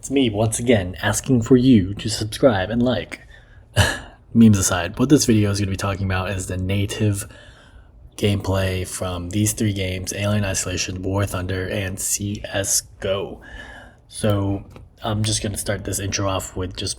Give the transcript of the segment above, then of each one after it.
It's me once again asking for you to subscribe and like. Memes aside, what this video is going to be talking about is the native gameplay from these three games: Alien Isolation, War Thunder, and CSGO. So I'm just going to start this intro off with just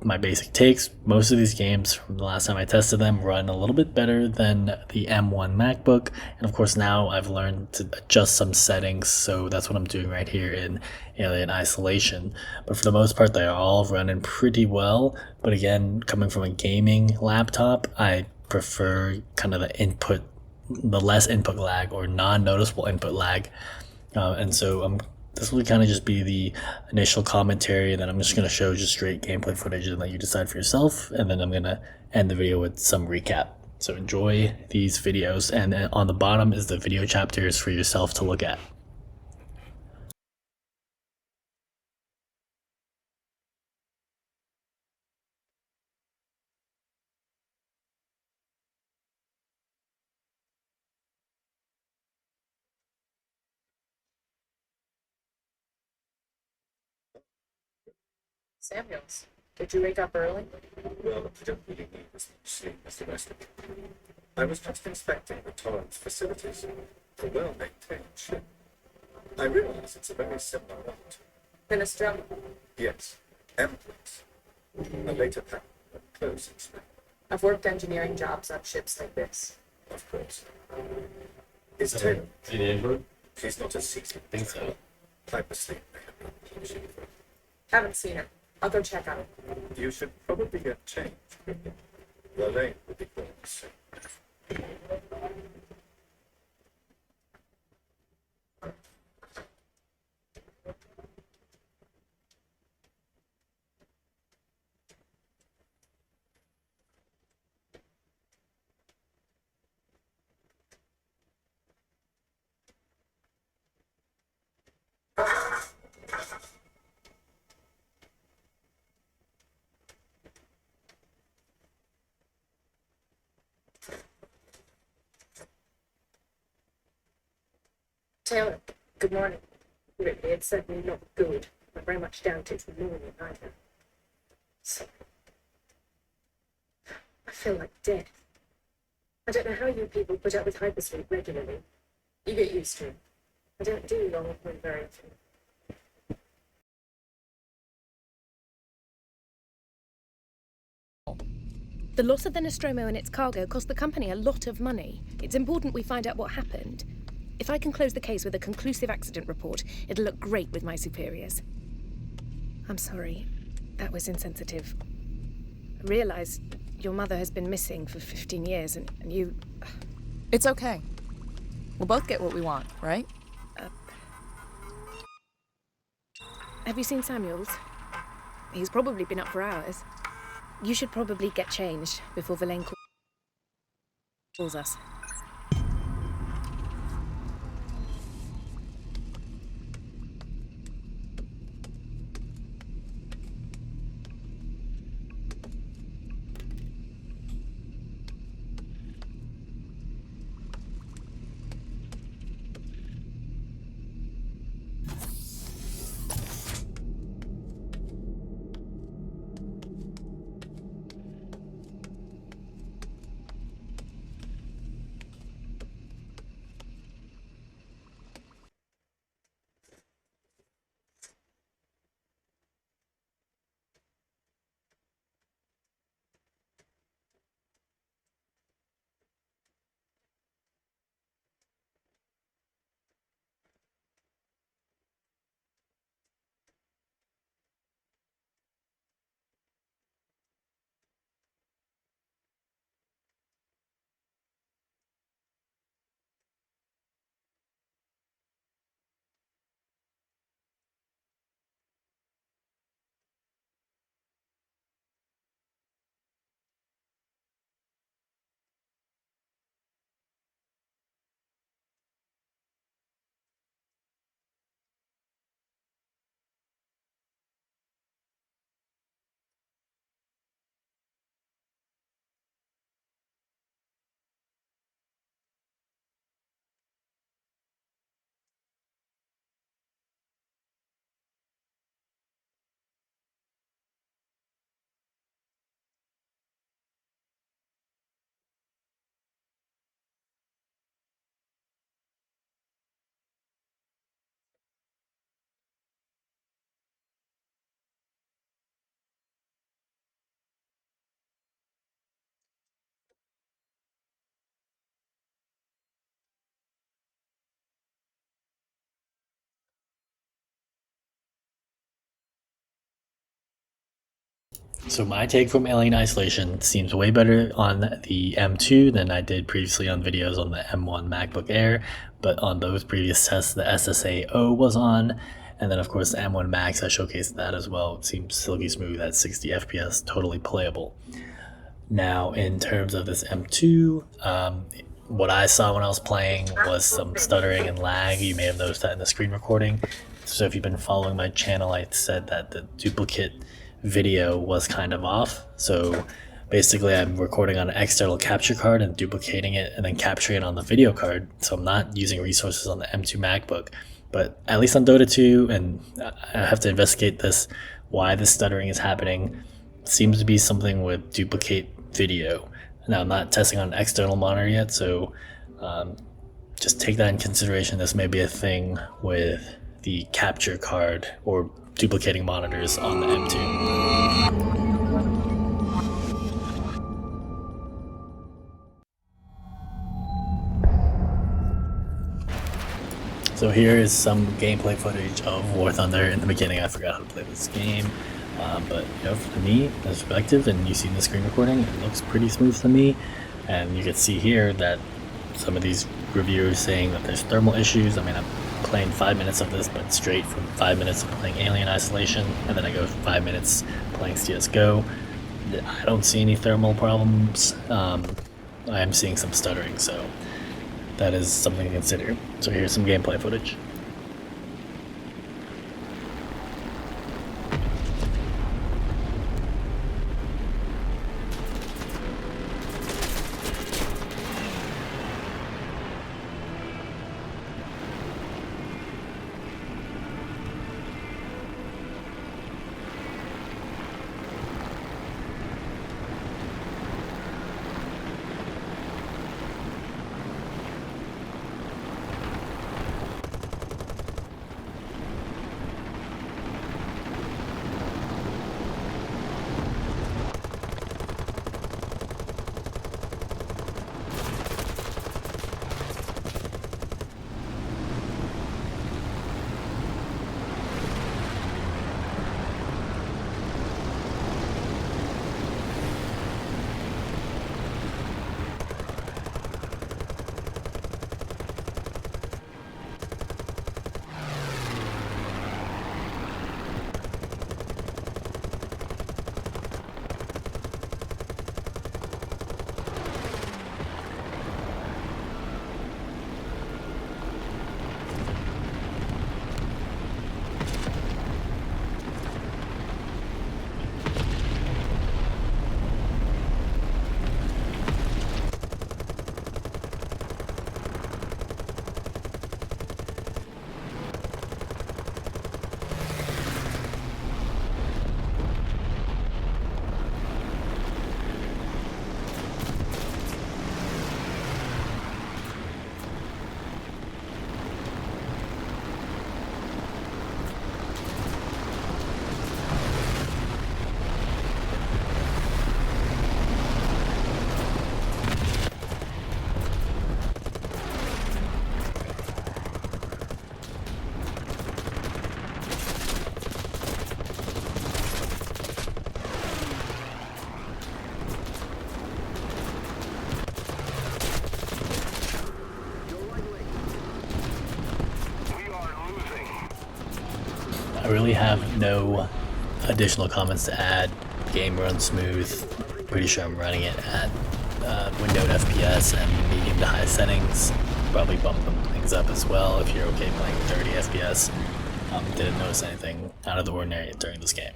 my basic takes. Most of these games from the last time I tested them run a little bit better than the M1 MacBook, and of course now I've learned to adjust some settings, so that's what I'm doing right here in Alien Isolation. But for the most part, they are all running pretty well. But again, coming from a gaming laptop, I prefer kind of the less input lag or non-noticeable input lag, and so this will kind of just be the initial commentary, and then I'm just going to show just straight gameplay footage and let you decide for yourself, and then I'm going to end the video with some recap. So enjoy these videos, and then on the bottom is the video chapters for yourself to look at. Samuels, did you wake up early? Well, I don't really need as much sleep as the rest of you. I was just inspecting the Torrance facilities. It's a well-maintained ship. I realize it's a very similar lot. Minestrone. Yes, Empress. A later pattern, but close in spec. I've worked engineering jobs on ships like this. Of course. Is Taylor? In Android? She's not as seasoned. I think so. Purposely, I have not touched her. Haven't seen her. I'll go check on her. You should probably get changed quickly. The lane will be going soon. Taylor, good morning. Really, it's certainly not good, but very much doubt it's morning either. So, I feel like dead. I don't know how you people put up with hypersleep regularly. You get used to it. I don't do long one very often. The loss of the Nostromo and its cargo cost the company a lot of money. It's important we find out what happened. If I can close the case with a conclusive accident report, it'll look great with my superiors. I'm sorry. That was insensitive. I realize your mother has been missing for 15 years, and you... It's okay. We'll both get what we want, right? Have you seen Samuels? He's probably been up for hours. You should probably get changed before Verlaine calls us. So my take from Alien Isolation seems way better on the M2 than I did previously on videos on the M1 MacBook Air, but on those previous tests the SSAO was on, and then of course the M1 Max, I showcased that as well. It seems silky smooth at 60 FPS, totally playable. Now in terms of this M2, what I saw when I was playing was some stuttering and lag. You may have noticed that in the screen recording. So if you've been following my channel, I said that the duplicate video was kind of off. So basically I'm recording on an external capture card and duplicating it and then capturing it on the video card. So I'm not using resources on the M2 MacBook. But at least on Dota 2, and I have to investigate this, why this stuttering is happening. Seems to be something with duplicate video. Now, I'm not testing on an external monitor yet, so just take that in consideration. This may be a thing with the capture card or duplicating monitors on the M2. So here is some gameplay footage of War Thunder. In the beginning, I forgot how to play this game. But you know, for me, as perspective, and you see in the screen recording, it looks pretty smooth to me. And you can see here that some of these reviewers saying that there's thermal issues. I mean, I'm playing 5 minutes of this, but straight from 5 minutes of playing Alien Isolation, and then I go 5 minutes playing CSGO. I don't see any thermal problems. I am seeing some stuttering, so that is something to consider. So here's some gameplay footage. I really have no additional comments to add. Game runs smooth. Pretty sure I'm running it at windowed FPS and medium to high settings. Probably bump things up as well if you're okay playing 30 FPS. Didn't notice anything out of the ordinary during this game.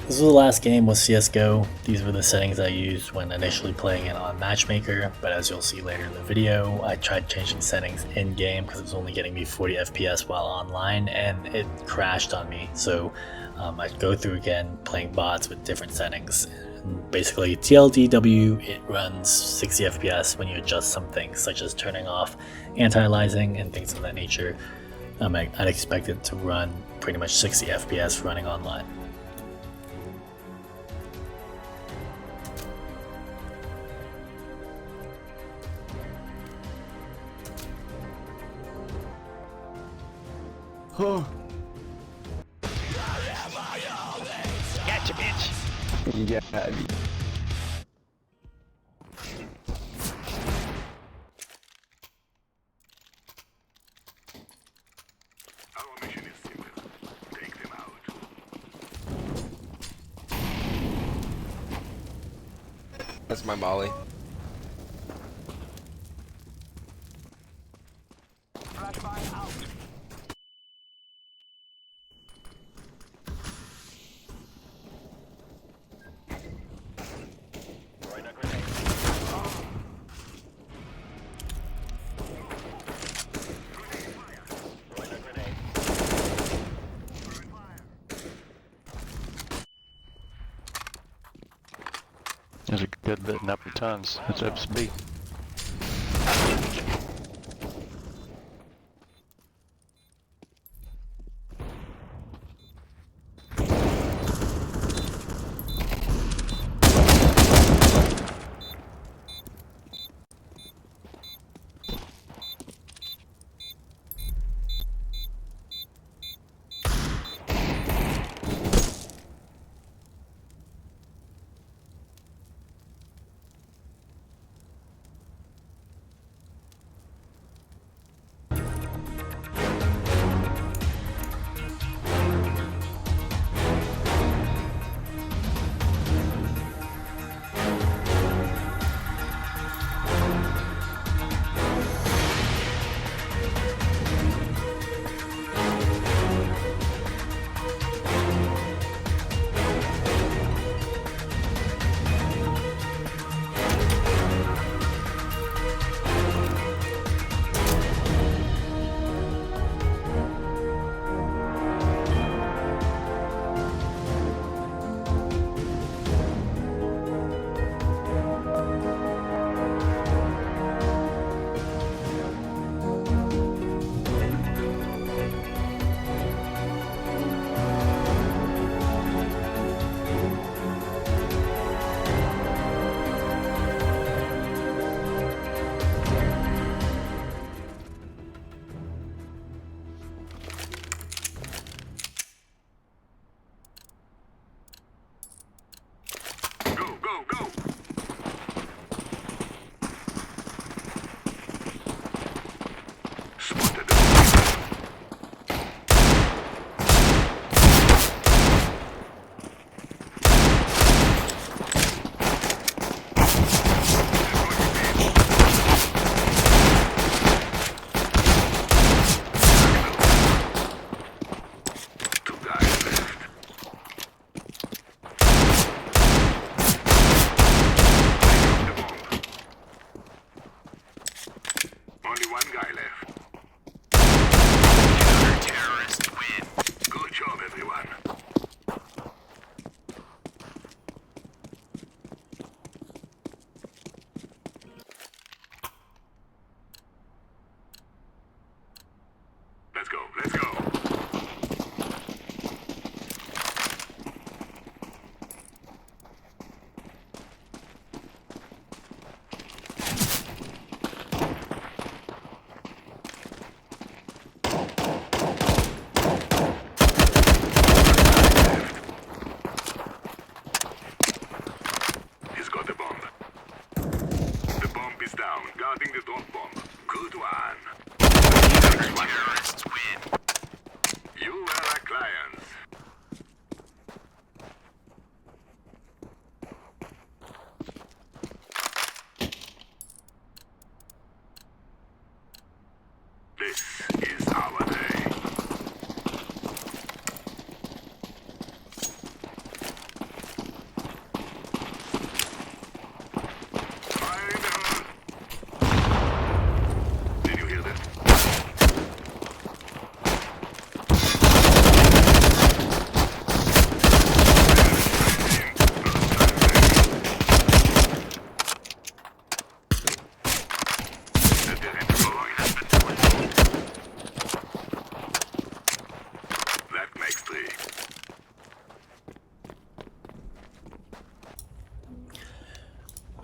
This was the last game with CSGO. These were the settings I used when initially playing it on Matchmaker, but as you'll see later in the video, I tried changing settings in-game because it was only getting me 40 FPS while online, and it crashed on me. So I'd go through again playing bots with different settings. And basically, TLDW, it runs 60 FPS when you adjust some things, such as turning off anti-aliasing and things of that nature. I'd expect it to run pretty much 60 FPS running online. Oh. Gotcha, bitch. You got me. Our mission is simple. Take them out. That's my molly. There's a good bit in upper tons. That's up to B.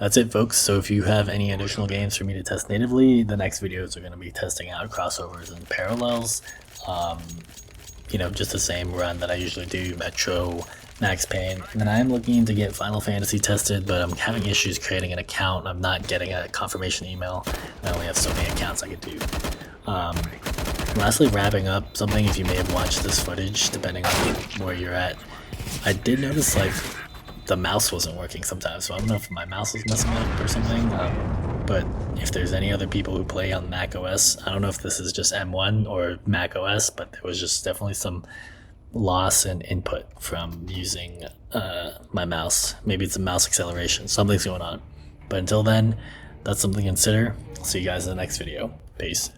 That's it, folks. So if you have any additional games for me to test natively, the next videos are going to be testing out crossovers and parallels. You know, just the same run that I usually do, Metro, Max Payne. And then I am looking to get Final Fantasy tested, but I'm having issues creating an account. I'm not getting a confirmation email. I only have so many accounts I could do. Lastly, wrapping up something, if you may have watched this footage, depending on where you're at, I did notice like the mouse wasn't working sometimes, so I don't know if my mouse was messing up or something. But if there's any other people who play on Mac OS, I don't know if this is just M1 or Mac OS, but there was just definitely some loss in input from using my mouse. Maybe it's a mouse acceleration, something's going on. But until then, that's something to consider. I'll see you guys in the next video. Peace.